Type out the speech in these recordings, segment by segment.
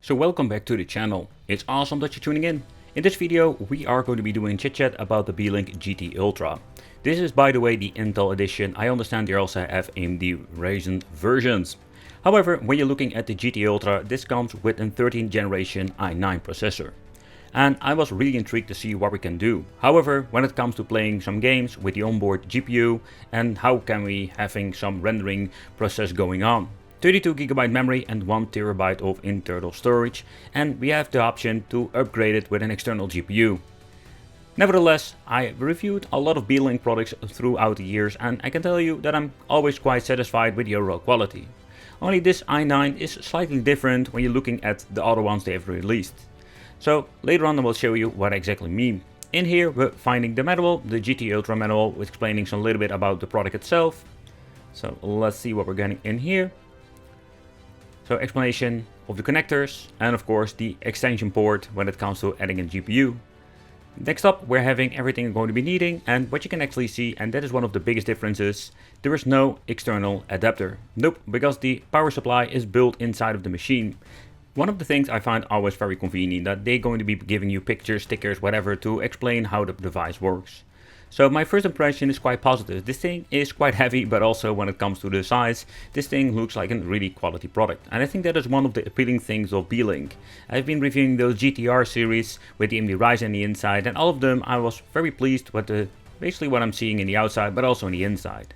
So welcome back to the channel. It's awesome that you're tuning in. In this video we are going to be doing chit chat about the Beelink GT Ultra. This is, by the way, the Intel edition. I understand they also have AMD Ryzen versions. However, when you're looking at the GT Ultra, this comes with a 13th generation i9 processor. And I was really intrigued to see what we can do. However, when it comes to playing some games with the onboard GPU and how can we having some rendering process going on. 32GB memory and 1TB of internal storage, and we have the option to upgrade it with an external GPU. Nevertheless, I reviewed a lot of Beelink products throughout the years and I can tell you that I'm always quite satisfied with the overall quality. Only this i9 is slightly different when you're looking at the other ones they have released. So later on I will show you what I exactly mean. In here we're finding the manual, the GT Ultra manual, with explaining a little bit about the product itself. So let's see what we're getting in here. So explanation of the connectors and of course the extension port when it comes to adding a GPU. Next up we're having everything you're going to be needing, and what you can actually see, and that is one of the biggest differences, there is no external adapter. Nope, because the power supply is built inside of the machine. One of the things I find always very convenient, that they're going to be giving you pictures, stickers, whatever to explain how the device works. So my first impression is quite positive. This thing is quite heavy, but also when it comes to the size, this thing looks like a really quality product. And I think that is one of the appealing things of Beelink. I've been reviewing those GTR series with the AMD Ryzen on the inside, and all of them I was very pleased with basically what I'm seeing in the outside, but also in the inside.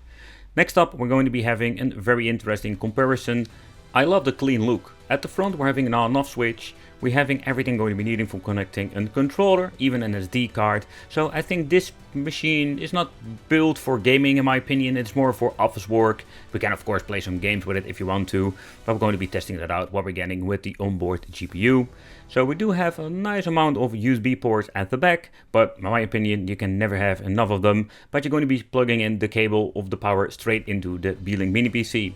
Next up, we're going to be having a very interesting comparison. I love the clean look. At the front we're having an on and off switch. We're having everything going to be needing for connecting a controller, even an SD card. So I think this machine is not built for gaming in my opinion, it's more for office work. We can of course play some games with it if you want to, but we're going to be testing that out, what we're getting with the onboard GPU. So we do have a nice amount of USB ports at the back, but in my opinion you can never have enough of them. But you're going to be plugging in the cable of the power straight into the Beelink mini PC.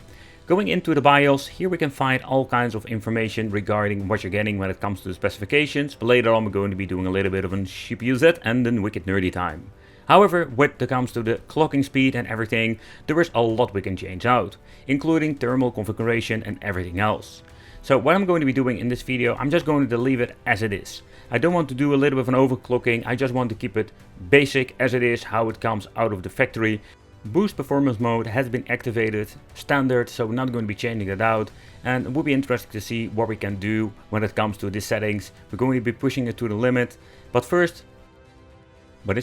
Going into the BIOS, here we can find all kinds of information regarding what you're getting when it comes to the specifications. Later on we're going to be doing a little bit of a CPU Z and then wicked nerdy time. However, when it comes to the clocking speed and everything, there is a lot we can change out, including thermal configuration and everything else. So what I'm going to be doing in this video, I'm just going to leave it as it is. I don't want to do a little bit of an overclocking, I just want to keep it basic as it is, how it comes out of the factory. Boost performance mode has been activated, standard, so we're not going to be changing it out, and it will be interesting to see what we can do when it comes to the settings. We're going to be pushing it to the limit, but as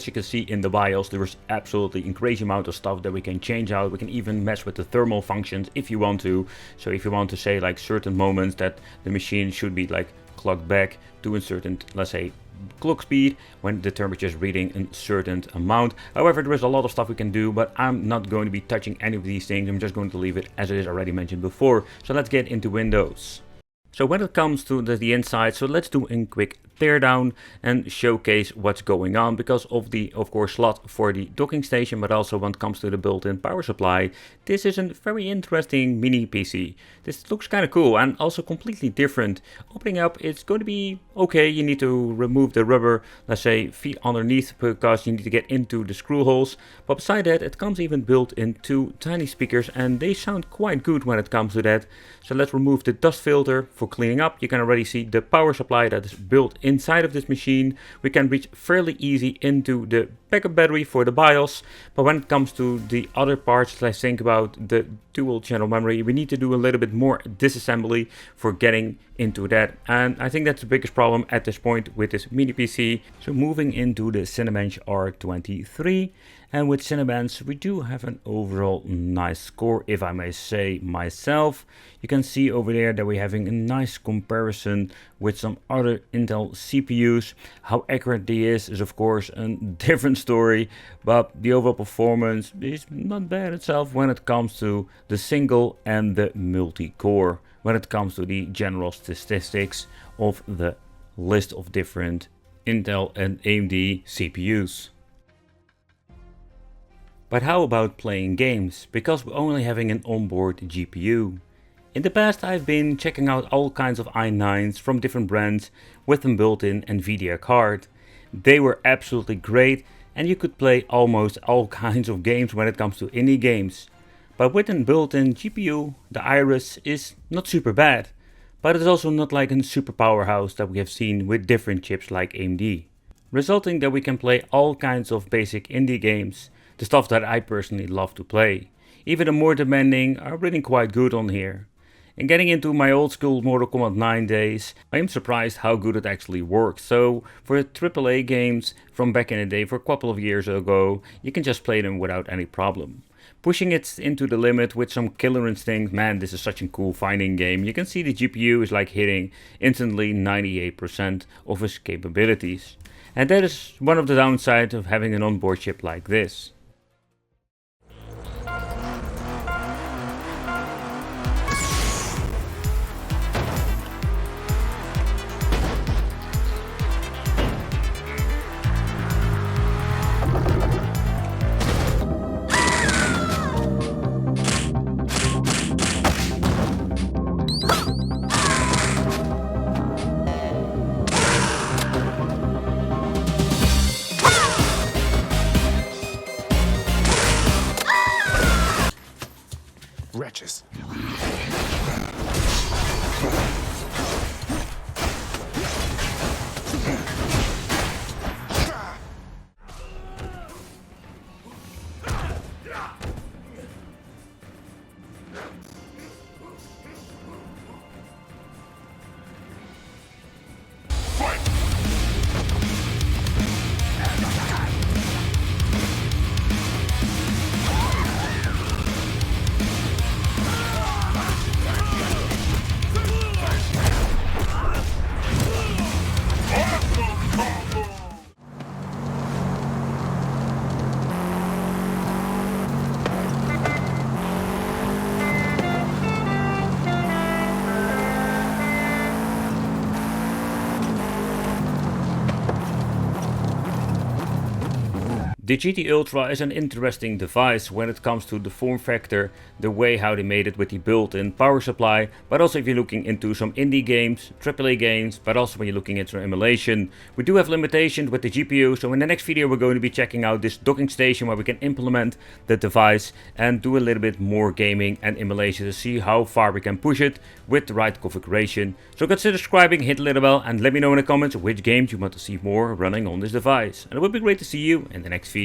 you can see in the BIOS, there is absolutely a crazy amount of stuff that we can change out. We can even mess with the thermal functions if you want to. So if you want to say like certain moments that the machine should be like clocked back to a certain, let's say, clock speed when the temperature is reading a certain amount. However, there is a lot of stuff we can do, but I'm not going to be touching any of these things. I'm just going to leave it as it is already mentioned before. So let's get into Windows. So when it comes to the inside, so let's do a quick teardown and showcase what's going on because of the, of course, slot for the docking station, but also when it comes to the built-in power supply. This is a very interesting mini PC. This looks kind of cool and also completely different. Opening up, it's going to be okay. You need to remove the rubber, let's say, feet underneath because you need to get into the screw holes. But beside that, it comes even built in two tiny speakers and they sound quite good when it comes to that. So let's remove the dust filter for cleaning up. You can already see the power supply that is built inside of this machine. We can reach fairly easy into the backup battery for the BIOS, but when it comes to the other parts, let's think about the dual channel memory. We need to do a little bit more disassembly for getting into that, and I think that's the biggest problem at this point with this mini PC. So moving into the Cinebench R23, and with Cinebench we do have an overall nice score, if I may say myself. You can see over there that we're having a nice comparison with some other Intel CPUs. How accurate they is of course a different story, but the overall performance is not bad itself when it comes to the single and the multi-core, when it comes to the general statistics of the list of different Intel and AMD CPUs. But how about playing games, because we're only having an onboard GPU? In the past I've been checking out all kinds of i9s from different brands with a built-in NVIDIA card. They were absolutely great and you could play almost all kinds of games when it comes to indie games. But with a built-in GPU, the Iris is not super bad. but it's also not like a super powerhouse that we have seen with different chips like AMD, resulting that we can play all kinds of basic indie games, the stuff that I personally love to play. Even the more demanding are running quite good on here. And getting into my old school Mortal Kombat 9 days, I am surprised how good it actually works. So for AAA games from back in the day, for a couple of years ago, you can just play them without any problem. Pushing it into the limit with some killer instinct, man, this is such a cool fighting game. You can see the GPU is like hitting instantly 98% of its capabilities. And that is one of the downsides of having an onboard chip like this. Wretches. The GT Ultra is an interesting device when it comes to the form factor, the way how they made it with the built-in power supply, but also if you're looking into some indie games, AAA games, but also when you're looking into emulation. We do have limitations with the GPU, so in the next video we're going to be checking out this docking station where we can implement the device and do a little bit more gaming and emulation to see how far we can push it with the right configuration. So consider subscribing, hit the little bell, and let me know in the comments which games you want to see more running on this device. And it would be great to see you in the next video.